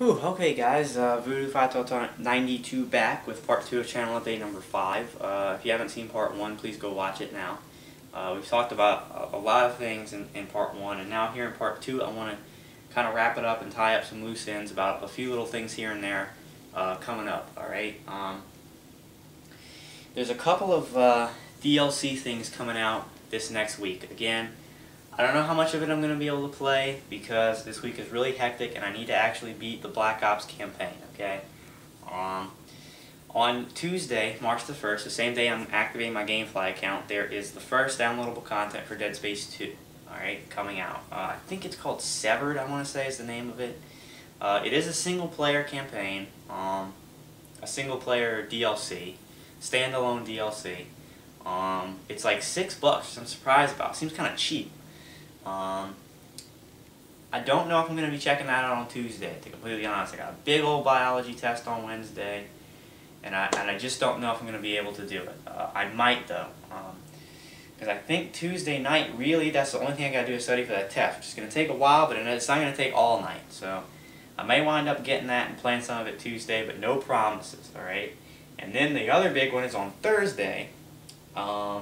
Whew, okay guys, Voodoo592 back with part 2 of channel update number 5. If you haven't seen part 1, please go watch it now. We've talked about a lot of things in part 1, and now here in part 2 I want to kind of wrap it up and tie up some loose ends about a few little things here and there coming up, alright? There's a couple of DLC things coming out this next week. Again, I don't know how much of it I'm going to be able to play because this week is really hectic and I need to actually beat the Black Ops campaign, okay? On Tuesday, March the 1st, the same day I'm activating my GameFly account, there is the first downloadable content for Dead Space 2, alright, coming out. I think it's called Severed, I want to say is the name of it. It is a single-player campaign, a single-player DLC, standalone DLC. It's like $6, which I'm surprised about. It seems kind of cheap. I don't know if I'm going to be checking that out on Tuesday, to be completely honest. I got a big old biology test on Wednesday, and I just don't know if I'm going to be able to do it. I might, though, because I think Tuesday night, really, that's the only thing I got to do is study for that test, which is going to take a while, but it's not going to take all night. So I may wind up getting that and playing some of it Tuesday, but no promises, alright? And then the other big one is on Thursday. I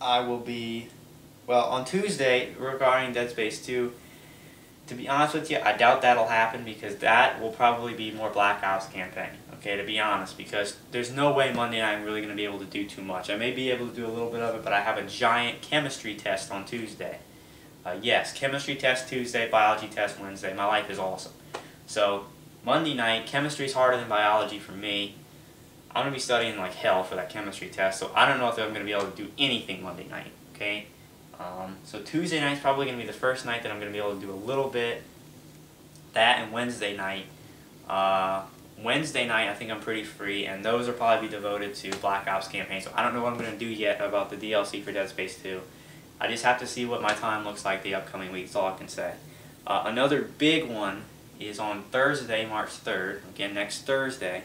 will be... Well, on Tuesday, regarding Dead Space 2, to be honest with you, I doubt that'll happen because that will probably be more Black Ops campaign, okay, to be honest, because there's no way Monday night I'm really going to be able to do too much. I may be able to do a little bit of it, but I have a giant chemistry test on Tuesday. Yes, chemistry test Tuesday, biology test Wednesday. My life is awesome. So, Monday night, chemistry's harder than biology for me. I'm going to be studying like hell for that chemistry test, so I don't know if I'm going to be able to do anything Monday night, okay? So Tuesday night's probably going to be the first night that I'm going to be able to do a little bit. That and Wednesday night. Wednesday night I think I'm pretty free, and those will probably be devoted to Black Ops campaign. So I don't know what I'm going to do yet about the DLC for Dead Space 2. I just have to see what my time looks like the upcoming week. That's all I can say. Another big one is on Thursday, March 3rd. Again, next Thursday.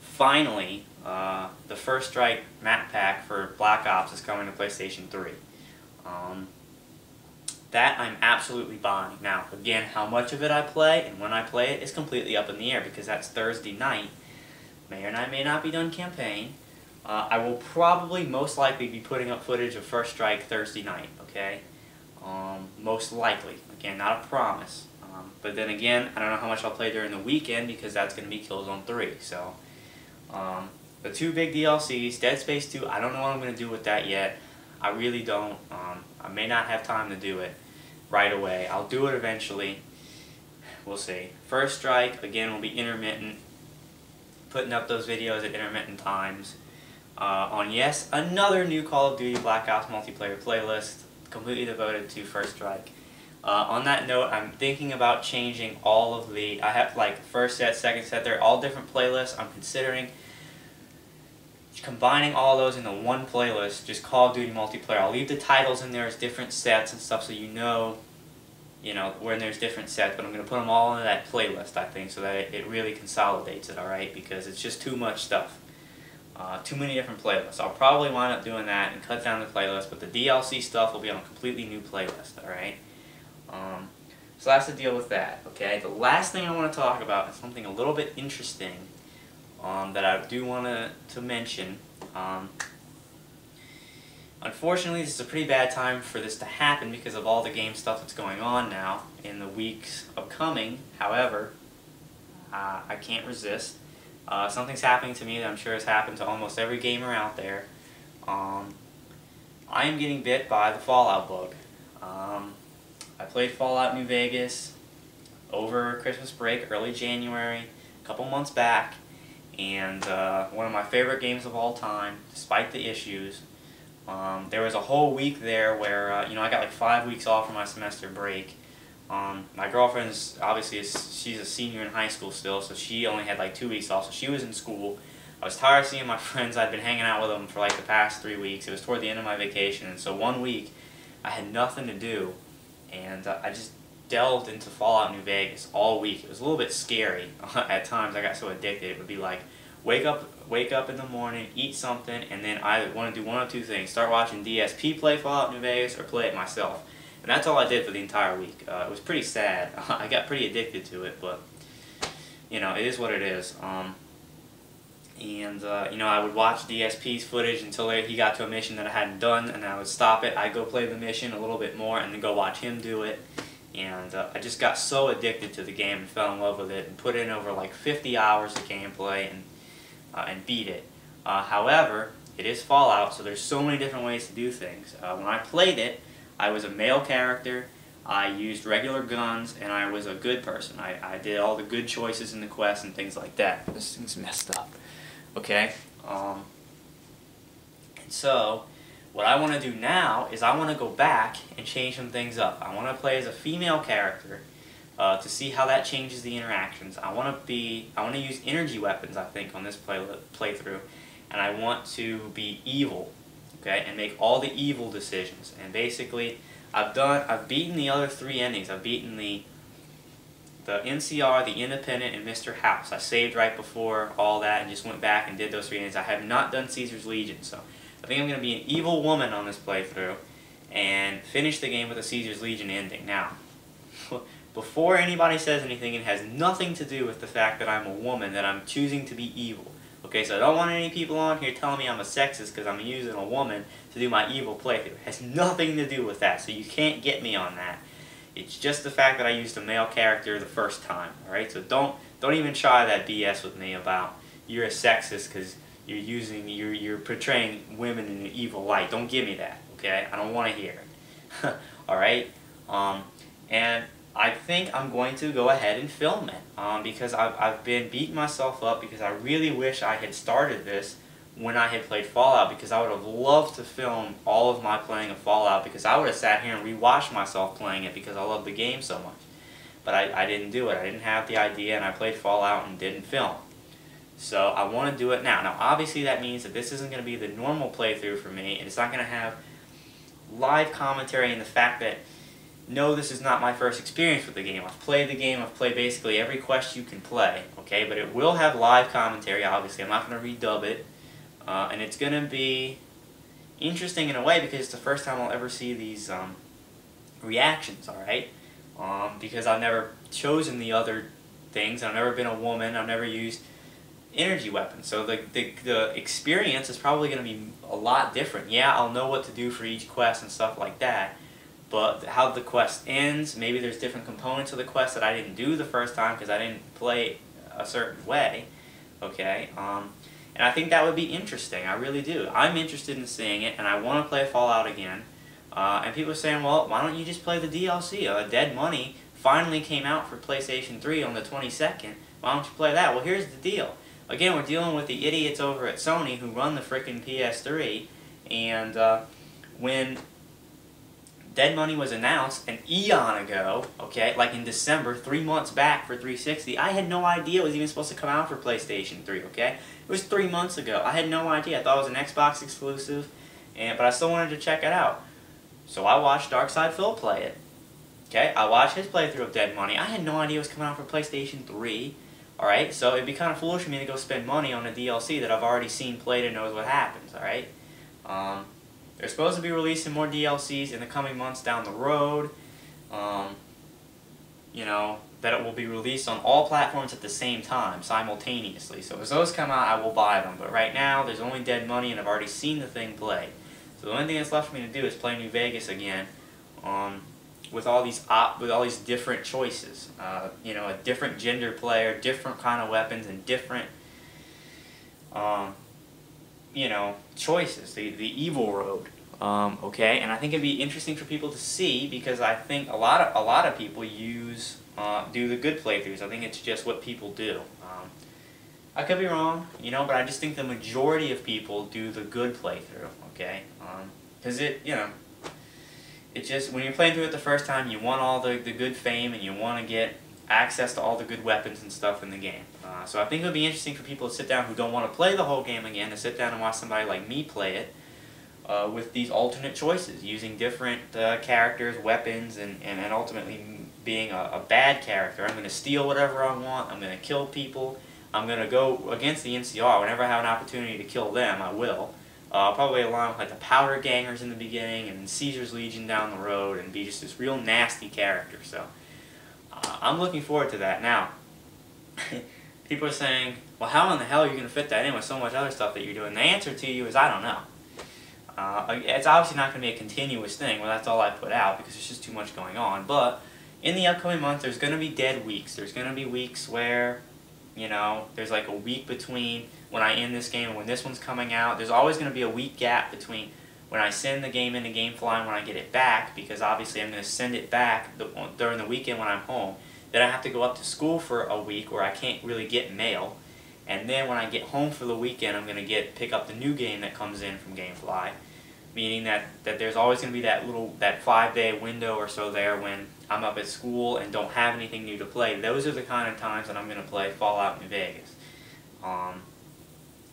Finally, the First Strike map pack for Black Ops is coming to PlayStation 3. That I'm absolutely buying. Now, again, how much of it I play and when I play it is completely up in the air because that's Thursday night. May or may not be done campaign. I will probably most likely be putting up footage of First Strike Thursday night, okay? Most likely. Again, not a promise. But then again, I don't know how much I'll play during the weekend because that's going to be Killzone 3. So, the two big DLCs, Dead Space 2, I don't know what I'm going to do with that yet. I really don't. I may not have time to do it right away. I'll do it eventually. We'll see. First Strike, again, will be intermittent. Putting up those videos at intermittent times. On, yes, another new Call of Duty Black Ops multiplayer playlist, completely devoted to First Strike. On that note, I'm thinking about changing all of the... I have, like, first set, second set, they're all different playlists. I'm considering combining all those into one playlist, just Call of Duty multiplayer. I'll leave the titles in there as different sets and stuff so you know when there's different sets, but I'm going to put them all into that playlist, I think, so that it really consolidates it, alright, because it's just too much stuff. Too many different playlists. I'll probably wind up doing that and cut down the playlist, but the DLC stuff will be on a completely new playlist, alright? So that's the deal with that, okay? The last thing I want to talk about is something a little bit interesting that I do want to mention. Unfortunately, this is a pretty bad time for this to happen because of all the game stuff that's going on now in the weeks upcoming. However, I can't resist. Something's happening to me that I'm sure has happened to almost every gamer out there. I am getting bit by the Fallout bug. I played Fallout New Vegas over Christmas break, early January, a couple months back. And one of my favorite games of all time, despite the issues. There was a whole week there where, I got like 5 weeks off from my semester break. My girlfriend's, obviously, she's a senior in high school still, so she only had like 2 weeks off, so she was in school. I was tired of seeing my friends. I'd been hanging out with them for like the past 3 weeks. It was toward the end of my vacation, and so one week I had nothing to do, and I just delved into Fallout New Vegas all week. It was a little bit scary. At times I got so addicted. It would be like, wake up in the morning, eat something, and then I want to do one of two things. Start watching DSP play Fallout New Vegas or play it myself. And that's all I did for the entire week. It was pretty sad. I got pretty addicted to it, but you know, it is what it is. You know, I would watch DSP's footage until he got to a mission that I hadn't done, and I would stop it. I'd go play the mission a little bit more, and then go watch him do it. And I just got so addicted to the game and fell in love with it, and put in over like 50 hours of gameplay and beat it. However, it is Fallout, so there's so many different ways to do things. When I played it, I was a male character. I used regular guns, and I was a good person. I did all the good choices in the quest and things like that. This thing's messed up. Okay? And so, what I want to do now is I want to go back and change some things up. I want to play as a female character to see how that changes the interactions. I want to use energy weapons, I think, on this playthrough, and I want to be evil, okay, and make all the evil decisions. And basically, I've beaten the other 3 endings. I've beaten the NCR, the Independent, and Mr. House. I saved right before all that and just went back and did those 3 endings. I have not done Caesar's Legion, so I think I'm going to be an evil woman on this playthrough and finish the game with a Caesar's Legion ending. Now, before anybody says anything, it has nothing to do with the fact that I'm a woman, that I'm choosing to be evil. Okay, so I don't want any people on here telling me I'm a sexist because I'm using a woman to do my evil playthrough. It has nothing to do with that, so you can't get me on that. It's just the fact that I used a male character the first time, alright? So don't even try that BS with me about you're a sexist because you're portraying women in an evil light. Don't give me that, okay? I don't want to hear it. Alright? And I think I'm going to go ahead and film it because I've been beating myself up because I really wish I had started this when I had played Fallout, because I would have loved to film all of my playing of Fallout, because I would have sat here and rewatched myself playing it because I love the game so much. But I didn't do it. I didn't have the idea, and I played Fallout and didn't film. So I want to do it now. Now obviously that means that this isn't going to be the normal playthrough for me, and it's not going to have live commentary and the fact that, no, this is not my first experience with the game. I've played the game, I've played basically every quest you can play, okay? But it will have live commentary, obviously. I'm not going to redub it. And it's going to be interesting in a way because it's the first time I'll ever see these reactions, alright? Because I've never chosen the other things. I've never been a woman. I've never used energy weapons. So the experience is probably going to be a lot different. Yeah, I'll know what to do for each quest and stuff like that. But how the quest ends, maybe there's different components of the quest that I didn't do the first time because I didn't play a certain way, okay? And I think that would be interesting. I really do. I'm interested in seeing it, and I want to play Fallout again. And people are saying, well, why don't you just play the DLC? Dead Money finally came out for PlayStation 3 on the 22nd. Why don't you play that? Well, here's the deal. Again, we're dealing with the idiots over at Sony who run the frickin' PS3, and when Dead Money was announced an eon ago, okay, like in December, 3 months back for 360, I had no idea it was even supposed to come out for PlayStation 3, okay? It was 3 months ago. I had no idea. I thought it was an Xbox exclusive, but I still wanted to check it out. So I watched Darkside Phil play it, okay? I watched his playthrough of Dead Money. I had no idea it was coming out for PlayStation 3, alright? So it'd be kind of foolish for me to go spend money on a DLC that I've already seen played and knows what happens, alright? They're supposed to be releasing more DLCs in the coming months down the road. You know, that it will be released on all platforms at the same time, simultaneously. So as those come out, I will buy them. But right now, there's only Dead Money, and I've already seen the thing play. So the only thing that's left for me to do is play New Vegas again, with all these different choices. You know, a different gender player, different kind of weapons, and different you know, choices, the evil road, okay, and I think it'd be interesting for people to see because I think a lot of people do the good playthroughs. I think it's just what people do. I could be wrong, you know, but I just think the majority of people do the good playthrough, okay, because you know, it just, when you're playing through it the first time, you want all the good fame and you want to get access to all the good weapons and stuff in the game. So I think it would be interesting for people to sit down who don't want to play the whole game again, to sit down and watch somebody like me play it with these alternate choices, using different characters, weapons, and ultimately being a bad character. I'm going to steal whatever I want, I'm going to kill people, I'm going to go against the NCR. Whenever I have an opportunity to kill them, I will. Probably along with like the Powder Gangers in the beginning and Caesar's Legion down the road, and be just this real nasty character. So I'm looking forward to that. Now, people are saying, well, how in the hell are you going to fit that in with so much other stuff that you're doing? The answer to you is I don't know. It's obviously not going to be a continuous thing where that's all I put out because there's just too much going on. But in the upcoming month, there's going to be dead weeks. There's going to be weeks where, you know, there's like a week between when I end this game and when this one's coming out. There's always going to be a week gap between when I send the game into GameFly and when I get it back, because obviously I'm going to send it back during the weekend when I'm home. Then I have to go up to school for a week where I can't really get mail. And then when I get home for the weekend, I'm going to pick up the new game that comes in from GameFly. Meaning that there's always going to be that 5-day window or so there when I'm up at school and don't have anything new to play. Those are the kind of times that I'm going to play Fallout New Vegas. I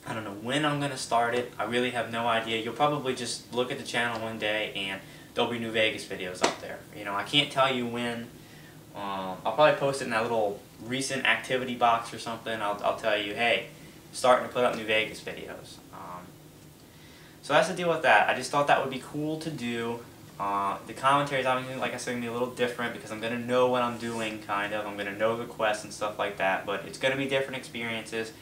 don't know when I'm going to start it. I really have no idea. You'll probably just look at the channel one day and there'll be New Vegas videos up there. You know, I can't tell you when. I'll probably post it in that little recent activity box or something. I'll tell you, hey, starting to put up New Vegas videos. So that's the deal with that. I just thought that would be cool to do. The commentary is obviously, like I said, going to be a little different because I'm going to know what I'm doing, kind of. I'm going to know the quests and stuff like that. But it's going to be different experiences,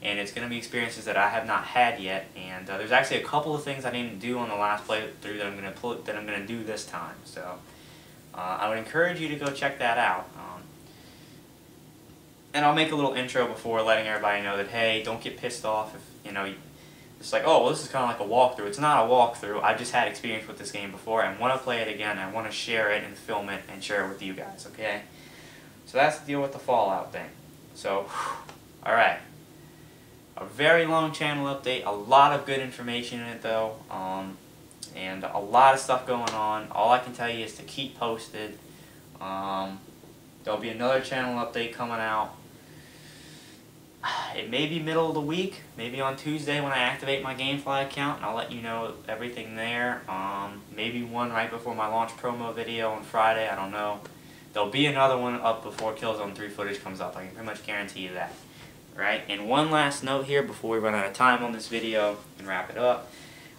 and it's going to be experiences that I have not had yet. And there's actually a couple of things I didn't do on the last playthrough that I'm going to do this time. So I would encourage you to go check that out. And I'll make a little intro before letting everybody know that, hey, don't get pissed off if, you know, it's like, oh, well, this is kind of like a walkthrough. It's not a walkthrough. I've just had experience with this game before and want to play it again. I want to share it and film it and share it with you guys, okay? So that's the deal with the Fallout thing. So, alright. A very long channel update. A lot of good information in it, though. And a lot of stuff going on. All I can tell you is to keep posted. There'll be another channel update coming out. It may be middle of the week, maybe on Tuesday when I activate my GameFly account, and I'll let you know everything there. Maybe one right before my launch promo video on Friday, I don't know. There'll be another one up before Killzone 3 footage comes up, I can pretty much guarantee you that. Right? And one last note here before we run out of time on this video and wrap it up.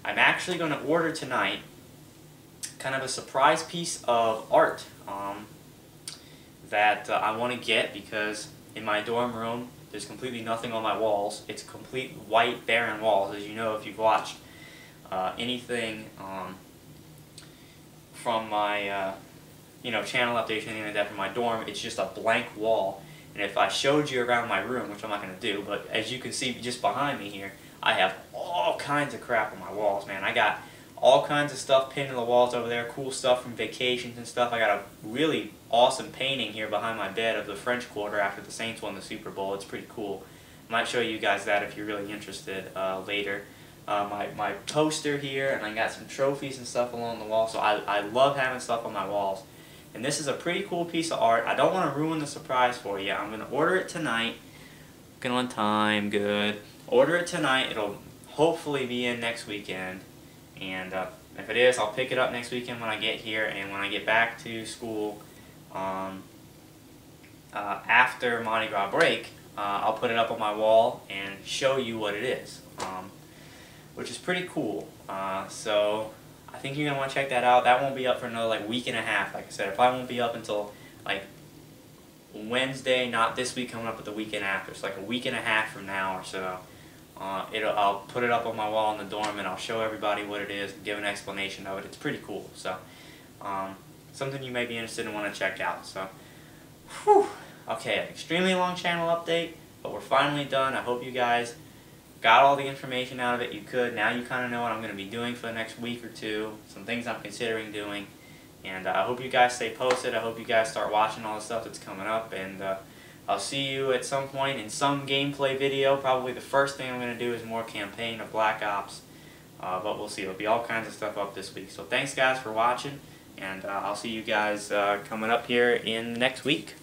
I'm actually going to order tonight kind of a surprise piece of art that I want to get because in my dorm room, there's completely nothing on my walls. It's complete white, barren walls, as you know if you've watched anything from my channel updates, anything like that from my dorm. It's just a blank wall. And if I showed you around my room, which I'm not going to do, but as you can see just behind me here, I have all kinds of crap on my walls, man. I got all kinds of stuff pinned to the walls over there, cool stuff from vacations and stuff. I got a really awesome painting here behind my bed of the French Quarter after the Saints won the Super Bowl. It's pretty cool. I might show you guys that if you're really interested later. My poster here, and I got some trophies and stuff along the wall, so I love having stuff on my walls. And this is a pretty cool piece of art. I don't want to ruin the surprise for you. I'm going to order it tonight. Looking on time, good. Order it tonight. It'll hopefully be in next weekend. And if it is, I'll pick it up next weekend when I get here, and when I get back to school after Mardi Gras break, I'll put it up on my wall and show you what it is, which is pretty cool. So I think you're going to want to check that out. That won't be up for another like week and a half, like I said. It probably won't be up until like Wednesday, not this week coming up, but the weekend after. It's like a week and a half from now or so. I'll put it up on my wall in the dorm and I'll show everybody what it is and give an explanation of it. It's pretty cool. So, something you may be interested in and want to check out. So, whew. Okay, extremely long channel update, but we're finally done. I hope you guys got all the information out of it you could. Now you kind of know what I'm going to be doing for the next week or two, some things I'm considering doing. And I hope you guys stay posted. I hope you guys start watching all the stuff that's coming up. And I'll see you at some point in some gameplay video. Probably the first thing I'm going to do is more campaign of Black Ops. But we'll see. There'll be all kinds of stuff up this week. So thanks guys for watching. And I'll see you guys coming up here in the next week.